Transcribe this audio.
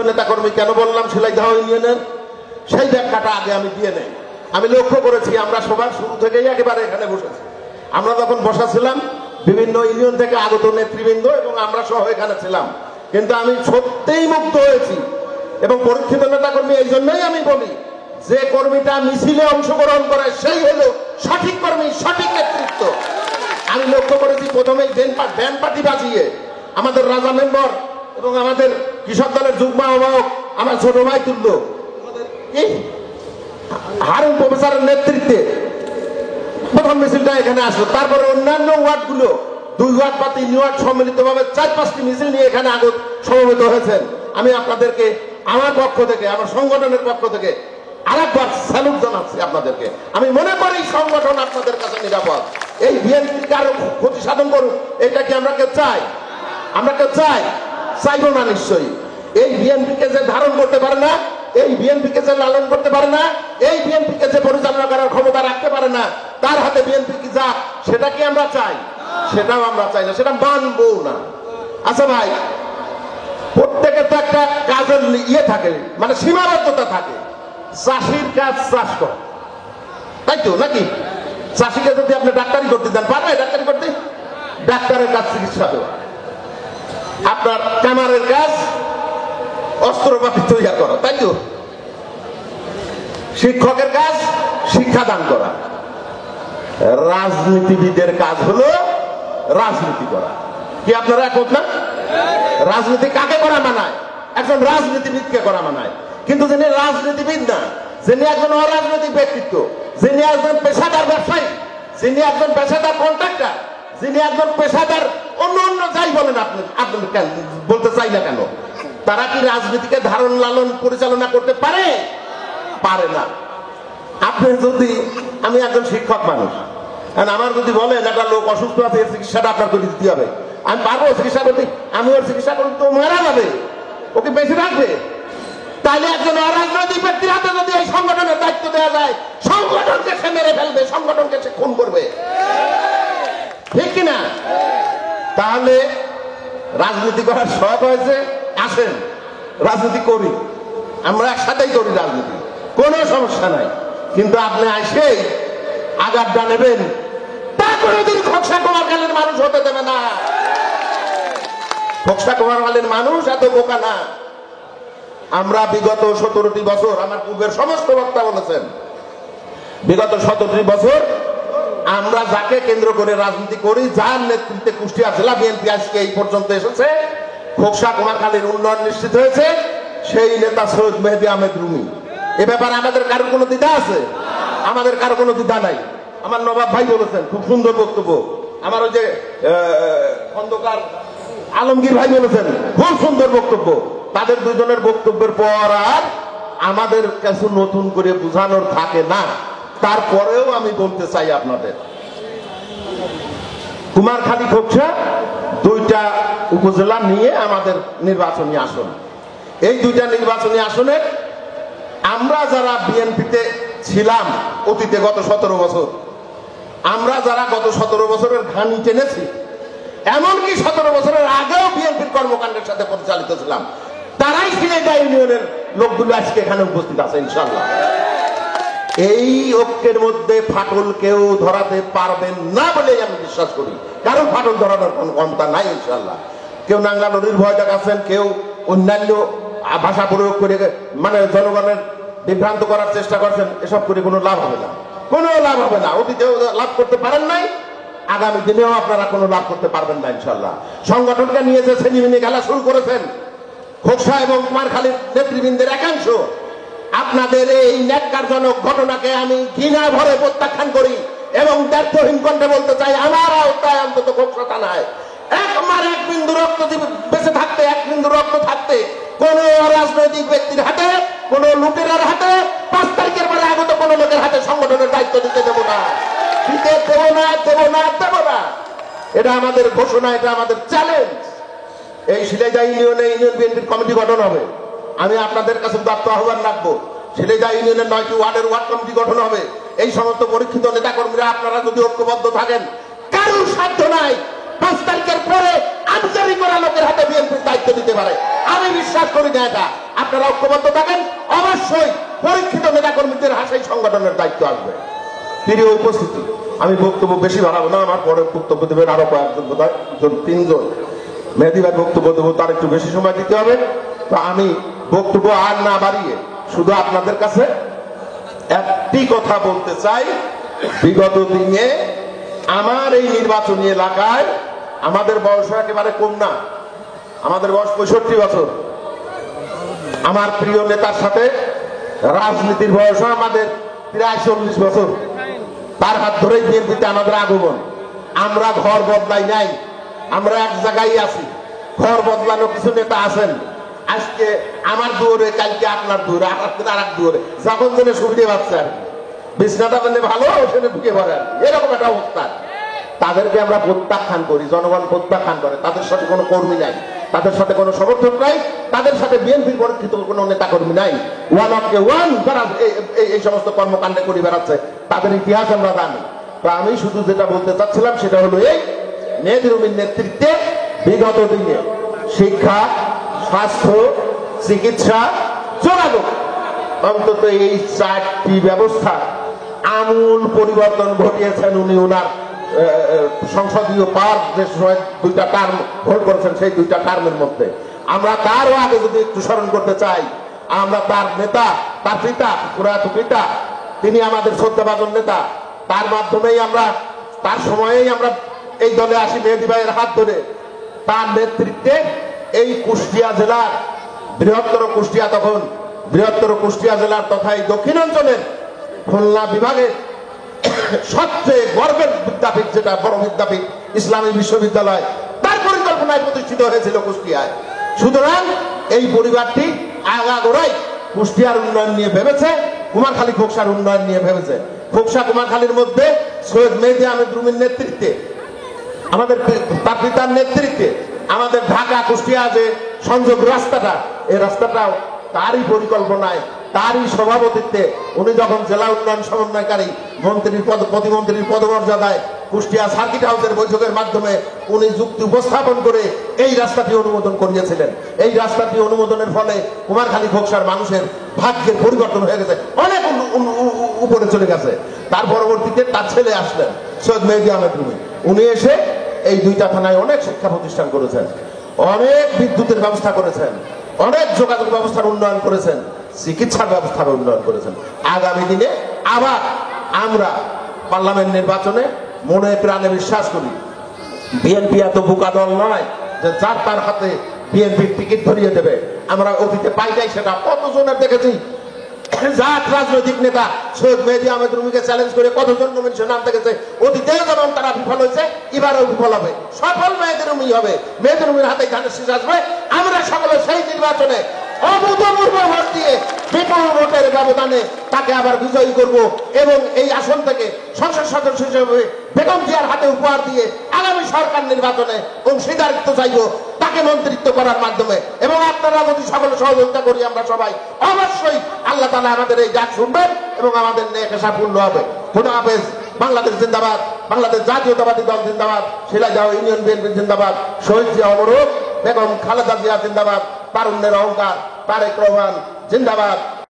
নেতাকর্মী কেন বললাম শিলাইদহ ইউনিয়নের, সেই ব্যাখ্যাটা আগে আমি দিয়ে নেই। আমি লক্ষ্য করেছি আমরা সবার শুরু থেকেই একেবারে এখানে বসেছি। আমরা যখন বসা ছিলাম বিভিন্ন ইউনিয়ন থেকে আগত নেতৃবৃন্দ এবং আমরা সহ এখানে ছিলাম, কিন্তু আমি সত্যিই মুগ্ধ হয়েছি। এবং পরীক্ষিত নেতাকর্মী এই জন্যই আমি বলি, যে কর্মীটা মিছিলে অংশগ্রহণ করে সেই হলো সঠিক কর্মী, সঠিক নেতৃত্ব। আমি লক্ষ্য করেছি প্রথমেই ব্যান্ড পার্টি বাজিয়ে আমাদের রাজা মেম্বার এবং আমাদের কৃষক দলের যুগ্ম আহ্বায়ক আমার ছোট ভাই তুল্য হারুন প্রফেসরের নেতৃত্বে প্রথম মিছিলটা এখানে আসলো। তারপরে অন্যান্য ওয়ার্ডগুলো 2 ওয়ার্ড বা 3 ওয়ার্ড সম্মিলিতভাবে 4-5টি মিছিল নিয়ে এখানে আগত সমবেত হয়েছেন। আমি আপনাদেরকে আমার পক্ষ থেকে, আমার সংগঠনের পক্ষ থেকে আরেকবার স্যালুট জানাচ্ছি আপনাদেরকে। আমি মনে করি সংগঠন আপনাদের কাছে নিরাপদ। এই বিএনপিকে আরো ক্ষতি সাধন করুক, এটা কি আমরা কেউ চাই? আমরা কেউ চাই? চাইবো না নিশ্চয়ই। এই বিএনপিকে যে ধারণ করতে পারে না, এই বিএনপিকে যে লালন করতে পারে না, এই বিএনপিকে যে পরিচালনা করার ক্ষমতা রাখতে পারে না, তার হাতে বিএনপি কি যাক, সেটা কি আমরা চাই? সেটাও আমরা চাই না, সেটা মানবো না। আচ্ছা ভাই, প্রত্যেকের তো একটা কাজের ইয়ে থাকে, মানে সীমাবদ্ধতা থাকে। চাষির কাজ চাষ কর, তাই তো নাকি? চাষিকে যদি আপনি ডাক্তারি করতে দেন, পারবে ডাক্তারি করতে? ডাক্তারের কাজ চিকিৎসা দেওয়া। আপনার কামারের কাজ অস্ত্রপাতি তৈরি করা, তাই তো? শিক্ষকের কাজ শিক্ষাদান করা। রাজনীতিবিদের কাজ হলো রাজনীতি করা। কি আপনারা একমত না? রাজনীতি কাকে করা মানায়? একজন রাজনীতিবিদকে করা মানায়। কিন্তু যিনি রাজনীতিবিদ না, যিনি একজন অরাজনৈতিক ব্যক্তিত্ব, যিনি একজন পেশাদার ব্যবসায়ী, যিনি একজন পেশাদার কন্ট্রাক্টর, যিনি একজন পেশাদার অন্য যাই বলেন আপনি বলতে চাই না কেন, তারা কি রাজনীতিকে ধারণ লালন পরিচালনা করতে পারে? পারে না। আপনি যদি, আমি একজন শিক্ষক মানুষ, আমার যদি বলেন একটা লোক অসুস্থ আছে, এর চিকিৎসাটা আপনার করে দিতে হবে, আমি পারবো চিকিৎসা করতে? আমি ওর চিকিৎসা করতে তো মারা যাবে, ওকে বেঁচে রাখবে। তাহলে একজন অরাজনৈতিক ব্যক্তির হাতে যদি এই সংগঠনের দায়িত্ব দেওয়া যায়, সংগঠনকে সে মেরে ফেলবে, সংগঠনকে সে খুন করবে, ঠিক কিনা? তাহলে রাজনীতি করার শখ হয়েছে, আসেন রাজনীতি করি, আমরা একসাথেই করি রাজনীতি, কোনো সমস্যা নাই। কিন্তু আপনি আসেই আগারটা নেবেন, তা কোনোদিন খোকসা কুমারখালীর মানুষ হতে দেবে না। খোকসা কুমারখালীর মানুষ এত বোকা না। আমরা বিগত 17টি বছর, আমার পূর্বের সমস্ত বক্তা বলেছেন, বিগত 17টি বছর আমরা যাকে কেন্দ্র করে রাজনীতি করি, যার নেতৃত্বে কুষ্টিয়া জেলা বিএনপি আজকে এই পর্যন্ত এসেছে, খোকসা কুমারখালীর উন্নয়ন নিশ্চিত হয়েছে, সেই নেতা সৈয়দ মেহেদী আহমেদ রুমি। এ ব্যাপারে আমাদের কারো কোনো দ্বিধা আছে? আমাদের কারো কোনো দ্বিধা নাই। আমার নবাব ভাই বলেছেন, খুব সুন্দর বক্তব্য। আমার ওই যে খন্দকার আলমগীর ভাই বলেছেন, খুব সুন্দর বক্তব্য। তাদের দুজনের বক্তব্যের পর আর আমাদের কাছে নতুন করে বোঝানোর থাকে না। তারপরেও আমি বলতে চাই আপনাদের, কুমারখালী খোকসা 2টা উপজেলা নিয়ে আমাদের নির্বাচনী আসন। এই 2টা নির্বাচনী আসনে আমরা যারা বিএনপিতে ছিলাম অতীতে গত 17 বছর, আমরা যারা গত 17 বছরের ঘানি টেনেছি, এমনকি 17 বছরের আগেও বিএনপির কর্মকাণ্ডের সাথে পরিচালিত ছিলাম, তারাই সিলেট ইউনিয়নের লোকগুলো আজকে এখানে উপস্থিত আছে ইনশাল্লাহ। এই ঐক্যের মধ্যে ফাটল কেউ ধরাতে পারবেন না বলেই আমি বিশ্বাস করি, কারণ ফাটল ধরানোর কোন ক্ষমতা নাই ইনশাল্লাহ। কেউ নাঙ্গা নদীর ভয় দেখাচ্ছেন, কেউ অন্যান্য ভাষা প্রয়োগ করে মানে জনগণের বিভ্রান্ত করার চেষ্টা করছেন, এসব করে কোনো লাভ হবে না, কোনো লাভ হবে না। অতীতেও লাভ করতে পারেন নাই, আগামী দিনেও আপনারা কোনো লাভ করতে পারবেন না ইনশাল্লাহ। সংগঠনকে নিয়ে যে ছেনিমিনি খেলা শুরু করেছেন খোকসা এবং কুমারখালীর নেতৃবৃন্দের একাংশ, আপনাদের এই ন্যাক্কারজনক ঘটনাকে আমি ঘৃণা ভরে প্রত্যাখ্যান করি এবং দ্ব্যর্থহীন কণ্ঠে বলতে চাই, আমার আওতায় অন্তত খোকসা থানায় এক বিন্দু রক্ত বেঁচে থাকতে, 1 বিন্দু রক্ত থাকতে কোন রাজনৈতিক ব্যক্তির হাতে, কোন লুটেরার হাতে, 5 তারিখের পরে আগত কোন লোকের হাতে সংগঠনের দায়িত্ব দিতে দেব না, দিতে দেব না, দেব না, দেব না। এটা আমাদের ঘোষণা, এটা আমাদের চ্যালেঞ্জ। এই শিলাইদহ ইউনিয়নে ইউনিয়ন বিএনপির কমিটি গঠন হবে। আমি আপনাদের কাছে দপ্ত আহ্বান রাখবো, শিলাইদহ ইউনিয়নের 9টি ওয়ার্ডের ওয়ার্ড কমিটি গঠন হবে। এই সমস্ত পরীক্ষিত নেতাকর্মীরা আপনারা যদি ঐক্যবদ্ধ থাকেন, কারোর সাধ্য নাই 5 তারিখের পরে আনসারি করা লোকের হাতে বিএনপির দায়িত্ব দিতে পারে। আমি বিশ্বাস করি না এটা। আপনারা ঐক্যবদ্ধ থাকেন, অবশ্যই পরীক্ষিত নেতাকর্মীদের হাসাই সংগঠনের দায়িত্ব আসবে। প্রিয় উপস্থিতি, আমি বক্তব্য বেশি বাড়াবো না, আমার পরে বক্তব্য দেবেন আরো কয়েকজন, বোধহয় তিনজন। মেহেদী ভাই বক্তব্য দেবো, তার একটু বেশি সময় দিতে হবে। তো আমি বক্তব্য আর না বাড়িয়ে শুধু আপনাদের কাছে একটি কথা বলতে চাই। বিগত দিনে আমার এই নির্বাচনী এলাকায় আমাদের বয়স একেবারে কম না, আমাদের বয়স 65 বছর। আমার প্রিয় নেতার সাথে রাজনীতির বয়স আমাদের প্রায় 40 বছর। তার হাত ধরেই বিএনপিতে আমাদের আগমন। আমরা ঘর বদলাই নাই, আমরা এক জায়গায় আছি। ঘর বদলানো কিছু নেতা আছেন, আজকে আমার দুয়ারে, কালকে আপনার দুয়ারে, আর এক দুয়ারে, যখন জন্য সুবিধে পাচ্ছে আর বিছনাটা মানে ভালো ওখানে ঢুকে পড়ে আর এরকম একটা অবস্থা। তাদেরকে আমরা প্রত্যাখ্যান করি, জনগণ প্রত্যাখ্যান করে। তাদের সাথে কোনো কর্মী নাই, তাদের সাথে কোনো সমর্থক নাই, তাদের সাথে বিএনপির পরীক্ষিত কোনো নেতা কর্মী নাই। ওয়ান অফ ওয়ান যারা এই সমস্ত কর্মকাণ্ডে করে বেড়াচ্ছে, তাদের ইতিহাস আমরা জানি। তো আমি শুধু যেটা বলতে চাচ্ছিলাম সেটা হলো এই মেহেদী রুমির নেতৃত্বে বিগত দিনে শিক্ষা, স্বাস্থ্য, চিকিৎসা, যোগাযোগ, অন্তত এই 4টি ব্যবস্থা আমূল পরিবর্তন ঘটিয়েছেন উনি। ওনার সংসদীয় পাওয়ার যে 2টা টার্ম হোল্ড করেছেন, সেই 2টা টার্মের মধ্যে আমরা তারও আগে যদি একটু স্মরণ করতে চাই, আমরা তার নেতা, তার পিতা, প্রয়াত পিতা, তিনি আমাদের শ্রদ্ধাভাজন নেতা। তার মাধ্যমেই আমরা, তার সময়েই আমরা এই দলে আসি মেহেদী ভাইয়ের হাত ধরে। তার নেতৃত্বে এই কুষ্টিয়া জেলার বৃহত্তর কুষ্টিয়া, তখন বৃহত্তর কুষ্টিয়া জেলার তথা এই দক্ষিণাঞ্চলের খুলনা বিভাগের সবচেয়ে গর্বের বিদ্যাপীঠ, যেটা বড় বিদ্যাপীঠ ইসলামী বিশ্ববিদ্যালয়, তার পরিকল্পনায় প্রতিষ্ঠিত হয়েছিল কুষ্টিয়ায়। সুতরাং এই পরিবারটি আগাগোড়াই কুষ্টিয়ার উন্নয়ন নিয়ে ভেবেছে, কুমারখালী খোকসার উন্নয়ন নিয়ে ভেবেছে। খোকসা কুমারখালীর মধ্যে সৈয়দ মেহেদী আহমেদ রুমির নেতৃত্বে, আমাদের তার পিতার নেতৃত্বে আমাদের ঢাকা কুষ্টিয়া যে সংযোগ রাস্তাটা, এই রাস্তাটাও তারই পরিকল্পনায়, তারই সভাপতিত্বে উনি যখন জেলা উন্নয়ন সমন্বয়কারী মন্ত্রীর প্রতিমন্ত্রীর পদমর্যাদায় কুষ্টিয়া সার্কিট হাউসের বৈঠকের মাধ্যমে উনি যুক্তি উপস্থাপন করে এই রাস্তাটি অনুমোদন করিয়েছিলেন। এই রাস্তাটি অনুমোদনের ফলে কুমারখালী খোকসার মানুষের ভাগ্যের পরিবর্তন হয়ে গেছে, অনেক উপরে চলে গেছে। তার পরবর্তীতে তার ছেলে আসলেন সৈয়দ মেহেদী আহমেদ রুমি। উনি এসে এই 2টা থানায় অনেক শিক্ষা প্রতিষ্ঠান করেছেন, অনেক বিদ্যুতের ব্যবস্থা করেছেন, অনেক যোগাযোগ ব্যবস্থার উন্নয়ন করেছেন, চিকিৎসার ব্যবস্থার উন্নয়ন করেছেন। আগামী দিনে আবার আমরা পার্লামেন্ট নির্বাচনে মনে প্রাণে বিশ্বাস করি বিএনপি এত বোকা দল নয় যে যার তার হাতে বিএনপির টিকিট ধরিয়ে দেবে। আমরা অতীতে পাই নাই সেটা, কতজনের দেখেছি জাত রাজনৈতিক নেতা সৈয়দ মেহেদী আহমেদ রুমিকে চ্যালেঞ্জ করে কতজন নমিনেশন আনতে গেছে। অতীতেও যেমন তারা বিফল হয়েছে, এবারও বিফল হবে। সফল মেহেদী রুমি হবে, মেহেদী রুমির হাতে ধানের শীষ আসবে। আমরা সকলে সেই নির্বাচনে অভূতপূর্ব ভোট দিয়ে বিপুল ভোটের ব্যবধানে তাকে আবার বিজয়ী করব এবং এই আসন থেকে সংসদ সদস্য হিসেবে বেগম জিয়ার হাতে উপহার দিয়ে আগামী সরকার নির্বাচনে অংশীদারিত্ব চাইব তাকে মন্ত্রিত্ব করার মাধ্যমে। এবং আপনারা যদি সকলে সহযোগিতা করি, আমরা সবাই অবশ্যই আল্লাহ তাআলা আমাদের এই ডাক শুনবেন এবং আমাদের নেক আশা পূর্ণ হবে। খোদা হাফেজ। বাংলাদেশ জিন্দাবাদ, বাংলাদেশ জাতীয়তাবাদী দল জিন্দাবাদ, শিলাইদহ ইউনিয়ন বিএনপি জিন্দাবাদ, শহীদ জিয়া অমর হোক, বেগম খালেদা জিয়া জিন্দাবাদ, তারুণ্যের অহংকার তারেক রহমান জিন্দাবাদ।